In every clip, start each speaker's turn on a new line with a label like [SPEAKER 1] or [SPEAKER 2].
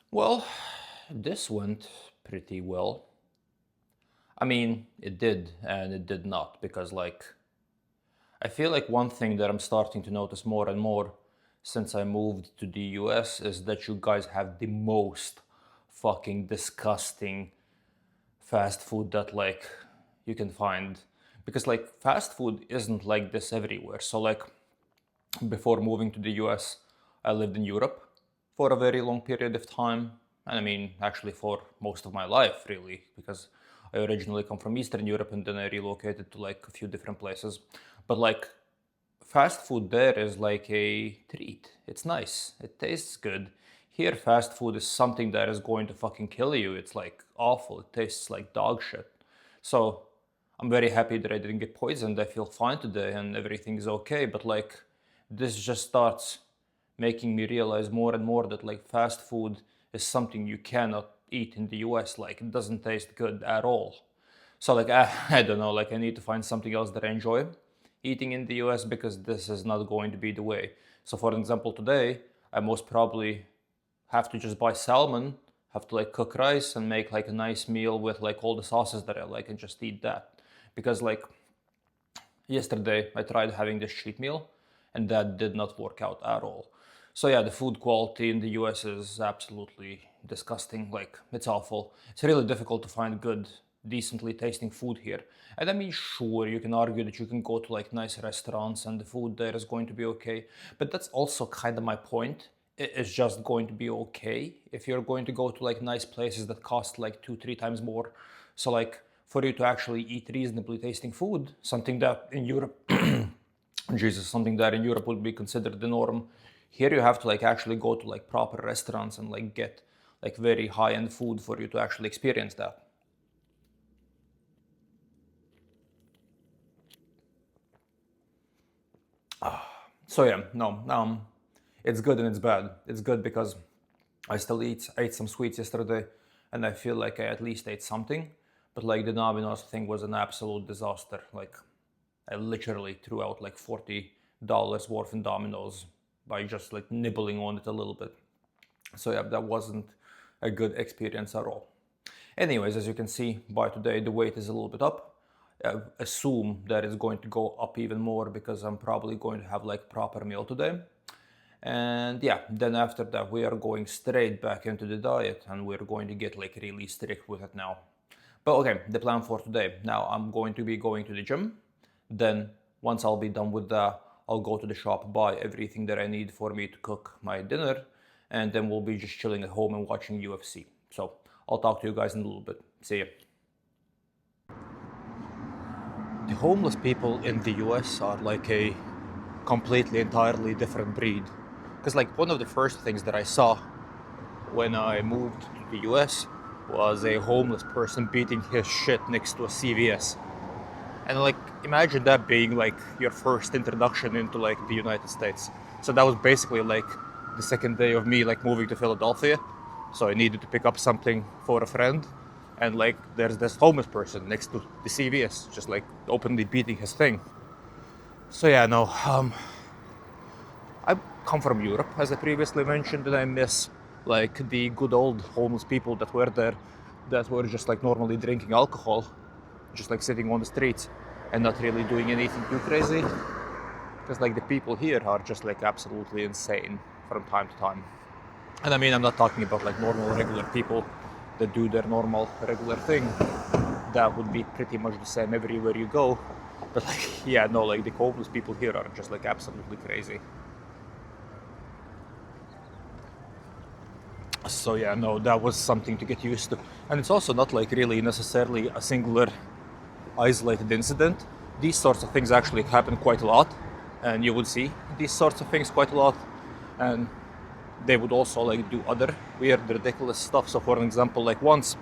[SPEAKER 1] Well, this went pretty well. I mean, it did and it did not because, I feel like one thing that I'm starting to notice more and more since I moved to the US is that you guys have the most fucking disgusting fast food that, you can find. Because, fast food isn't like this everywhere. So, before moving to the US, I lived in Europe for a very long period of time. And I mean, actually, for most of my life, really, because I originally come from Eastern Europe and then I relocated to like a few different places. But fast food there is like a treat. It's nice, it tastes good. Here, fast food is something that is going to fucking kill you. It's like awful, it tastes like dog shit. So I'm very happy that I didn't get poisoned. I feel fine today and everything is okay. But this just starts making me realize more and more that fast food is something you cannot eat in the US. Like it doesn't taste good at all. So I don't know, I need to find something else that I enjoy eating in the US because this is not going to be the way. So for example, today I most probably have to just buy salmon, have to cook rice and make a nice meal with all the sauces that I like and just eat that. Because yesterday I tried having this cheat meal and that did not work out at all. So yeah, the food quality in the US is absolutely disgusting. It's awful. It's really difficult to find good, decently tasting food here. And I mean, sure, you can argue that you can go to nice restaurants and the food there is going to be okay, but that's also kind of my point. It is just going to be okay if you're going to go to nice places that cost two, three times more. So for you to actually eat reasonably tasting food, something that in Europe, Jesus, something that in Europe would be considered the norm. Here you have to actually go to proper restaurants and get very high end food for you to actually experience that. So yeah, no, it's good and it's bad. It's good because I still ate some sweets yesterday, and I feel like I at least ate something. But the Domino's thing was an absolute disaster. I literally threw out $40 worth in Domino's by just nibbling on it a little bit. So yeah, that wasn't a good experience at all. Anyways, as you can see, by today the weight is a little bit up. I assume that it's going to go up even more because I'm probably going to have proper meal today. And yeah, then after that we are going straight back into the diet and we're going to get really strict with it now. But okay, the plan for today. Now I'm going to be going to the gym. Then once I'll be done with that, I'll go to the shop, buy everything that I need for me to cook my dinner, and then we'll be just chilling at home and watching UFC. So I'll talk to you guys in a little bit. See ya. The homeless people in the US are a completely, entirely different breed. Because one of the first things that I saw when I moved to the US was a homeless person beating his shit next to a CVS. And imagine that being your first introduction into the United States. So that was basically the second day of me moving to Philadelphia. So I needed to pick up something for a friend, and there's this homeless person next to the CVS just openly beating his thing. So yeah, no, I come from Europe, as I previously mentioned, and I miss the good old homeless people that were there, that were just normally drinking alcohol, just sitting on the streets and not really doing anything too crazy. Because the people here are just absolutely insane from time to time. And I mean, I'm not talking about normal regular people that do their normal regular thing. That would be pretty much the same everywhere you go. But yeah, no, the homeless people here are just absolutely crazy. So yeah, no, that was something to get used to. And it's also not really necessarily a singular isolated incident. These sorts of things actually happen quite a lot, and you would see these sorts of things quite a lot, and they would also do other weird, ridiculous stuff. So for example, once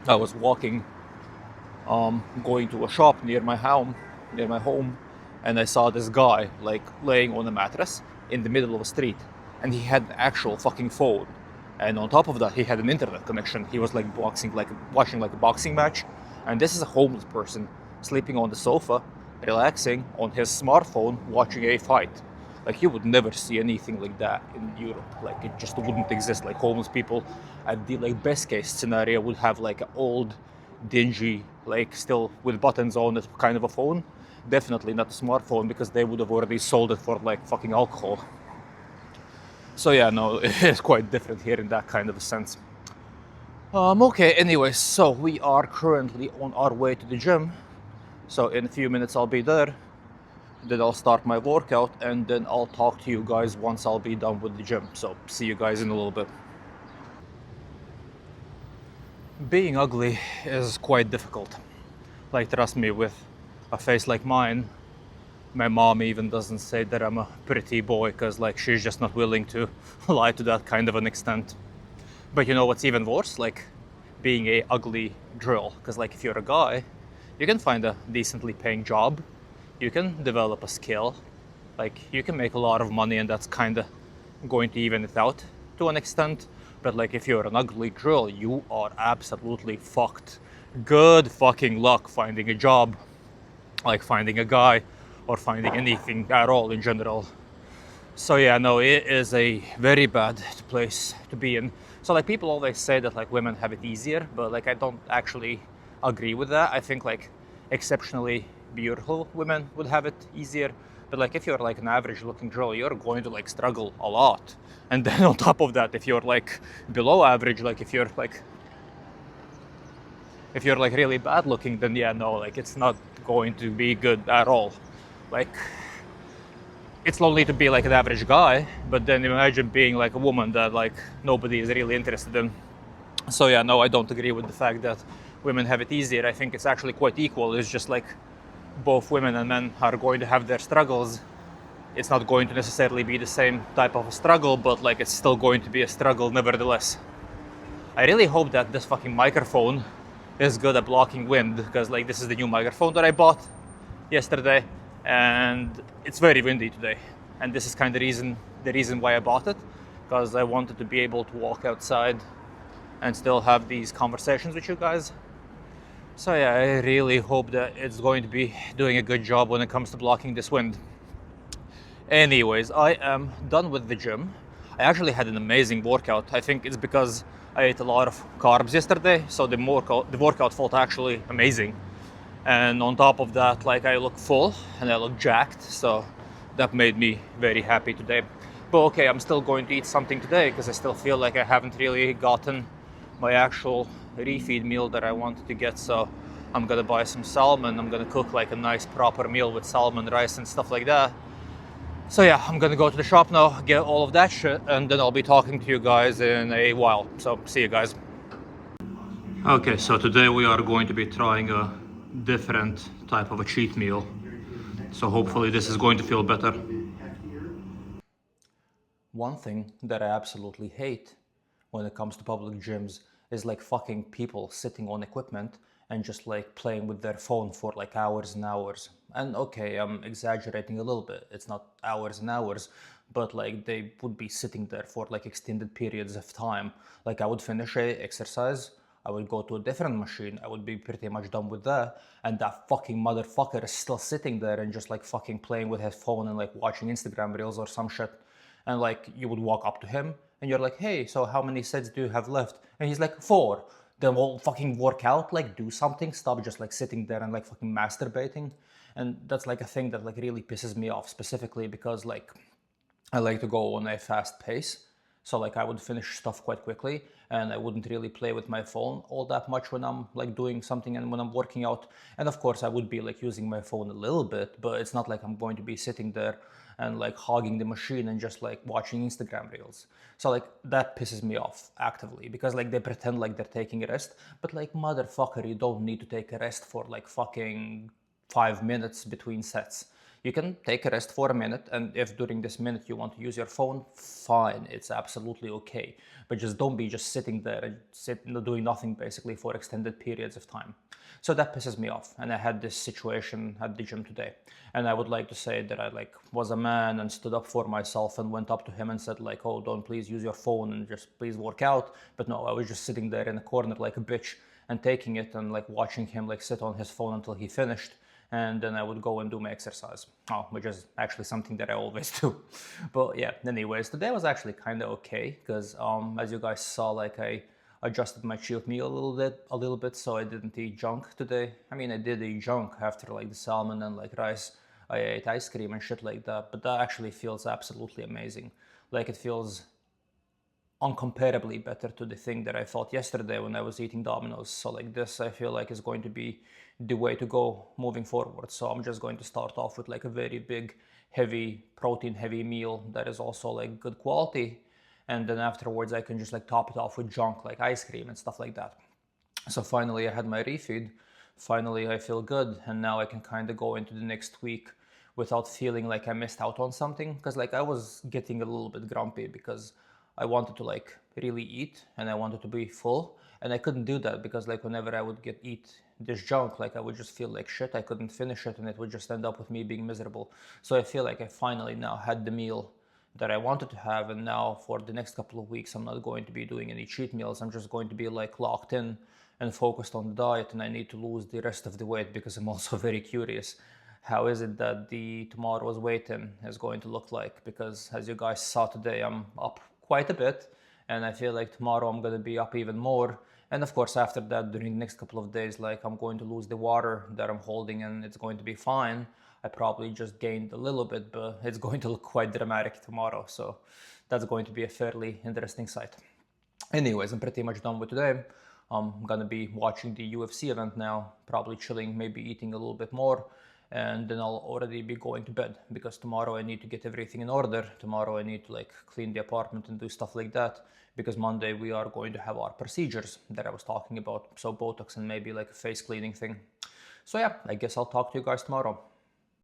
[SPEAKER 1] I was walking, going to a shop near my home, and I saw this guy laying on a mattress in the middle of a street, and he had an actual fucking phone, and on top of that he had an internet connection. He was watching a boxing match, and this is a homeless person sleeping on the sofa, relaxing on his smartphone, watching a fight. Like you would never see anything like that in Europe. Like it just wouldn't exist. Like homeless people at the like best case scenario would have like an old, dingy, like still with buttons on it kind of a phone. Definitely not a smartphone, because they would have already sold it for like fucking alcohol. So yeah, no, it's quite different here in that kind of a sense. Okay, anyways, so we are currently on our way to the gym. So in a few minutes I'll be there. Then I'll start my workout, and then I'll talk to you guys once I'll be done with the gym. So see you guys in a little bit. Being ugly is quite difficult. Like, trust me, with a face like mine, my mom even doesn't say that I'm a pretty boy, because like she's just not willing to lie to that kind of an extent. But you know what's even worse? Like being a ugly drill, because like if you're a guy, you can find a decently paying job, you can develop a skill, like you can make a lot of money, and that's kind of going to even it out to an extent. But like if you're an ugly drill, you are absolutely fucked. Good fucking luck finding a job, like finding a guy or finding anything at all in general. So yeah, no, it is a very bad place to be in. So like people always say that like women have it easier, but like I don't actually agree with that. I think like exceptionally beautiful women would have it easier. But like if you're like an average looking girl, you're going to like struggle a lot. And then on top of that, if you're like below average, like if you're like really bad looking, then yeah, no, like it's not going to be good at all. Like it's lonely to be like an average guy, but then imagine being like a woman that like nobody is really interested in. So yeah, no, I don't agree with the fact that women have it easier. I think it's actually quite equal. It's just like both women and men are going to have their struggles. It's not going to necessarily be the same type of a struggle, but like it's still going to be a struggle nevertheless. I really hope that this fucking microphone is good at blocking wind, because like this is the new microphone that I bought yesterday, and it's very windy today. And this is kind of the reason why I bought it, because I wanted to be able to walk outside and still have these conversations with you guys. So yeah, I really hope that it's going to be doing a good job when it comes to blocking this wind. Anyways, I am done with the gym. I actually had an amazing workout. I think it's because I ate a lot of carbs yesterday, so the workout felt actually amazing. And on top of that, like I look full and I look jacked, so that made me very happy today. But okay, I'm still going to eat something today, because I still feel like I haven't really gotten my actual refeed meal that I wanted to get. So I'm gonna buy some salmon. I'm gonna cook like a nice proper meal with salmon, rice and stuff like that. So yeah, I'm gonna go to the shop now, get all of that shit, and then I'll be talking to you guys in a while. So see you guys. Okay, so today we are going to be trying a different type of a cheat meal. So hopefully this is going to feel better. One thing that I absolutely hate when it comes to public gyms is like fucking people sitting on equipment and just like playing with their phone for like hours and hours. And okay, I'm exaggerating a little bit. It's not hours and hours, but like they would be sitting there for like extended periods of time. Like I would finish a exercise, I would go to a different machine, I would be pretty much done with that, and that fucking motherfucker is still sitting there and just like fucking playing with his phone and like watching Instagram reels or some shit. And like you would walk up to him and you're like, hey, so how many sets do you have left? And he's like, 4. Then we'll fucking work out, like do something, stop just like sitting there and like fucking masturbating. And that's like a thing that like really pisses me off, specifically because like I like to go on a fast pace. So like I would finish stuff quite quickly, and I wouldn't really play with my phone all that much when I'm like doing something and when I'm working out. And of course I would be like using my phone a little bit, but it's not like I'm going to be sitting there and like hogging the machine and just like watching Instagram reels. So like that pisses me off actively, because like they pretend like they're taking a rest, but like motherfucker, you don't need to take a rest for like fucking 5 minutes between sets. You can take a rest for a minute, and if during this minute you want to use your phone, fine, it's absolutely okay. But just don't be just sitting there and doing nothing basically for extended periods of time. So that pisses me off, and I had this situation at the gym today. And I would like to say that I like was a man and stood up for myself and went up to him and said like, oh, don't please use your phone and just please work out. But no, I was just sitting there in a corner like a bitch and taking it and like watching him like sit on his phone until he finished. and then I would go and do my exercise. Oh, which is actually something that I always do. But yeah, anyways, today was actually kind of okay because as you guys saw, like I adjusted my cheat meal a little bit, so I didn't eat junk today. I mean, I did eat junk after like the salmon and like rice. I ate ice cream and shit like that, but that actually feels absolutely amazing. Like it feels uncomparably better to the thing that I felt yesterday when I was eating Domino's. So like this, I feel like is going to be the way to go moving forward. So I'm just going to start off with like a very big, heavy, protein heavy meal that is also like good quality. And then afterwards I can just like top it off with junk like ice cream and stuff like that. So finally I had my refeed. Finally I feel good, and now I can kind of go into the next week without feeling like I missed out on something. Because like I was getting a little bit grumpy because I wanted to like really eat and I wanted to be full, and I couldn't do that because like whenever I would eat this junk, like I would just feel like shit. I couldn't finish it, and it would just end up with me being miserable. So I feel like I finally now had the meal that I wanted to have, and now for the next couple of weeks I'm not going to be doing any cheat meals. I'm just going to be like locked in and focused on the diet, and I need to lose the rest of the weight because I'm also very curious how is it that the tomorrow's weigh-in is going to look like, because as you guys saw today, I'm up quite a bit, and I feel like tomorrow I'm going to be up even more. And of course after that, during the next couple of days, like I'm going to lose the water that I'm holding and it's going to be fine. I probably just gained a little bit, but it's going to look quite dramatic tomorrow, so that's going to be a fairly interesting sight. Anyways, I'm pretty much done with today. I'm gonna be watching the UFC event now, probably chilling, maybe eating a little bit more, and then I'll already be going to bed because tomorrow I need to get everything in order. Tomorrow I need to like clean the apartment and do stuff like that, because Monday we are going to have our procedures that I was talking about, so Botox and maybe like a face cleaning thing. So yeah, I guess I'll talk to you guys tomorrow.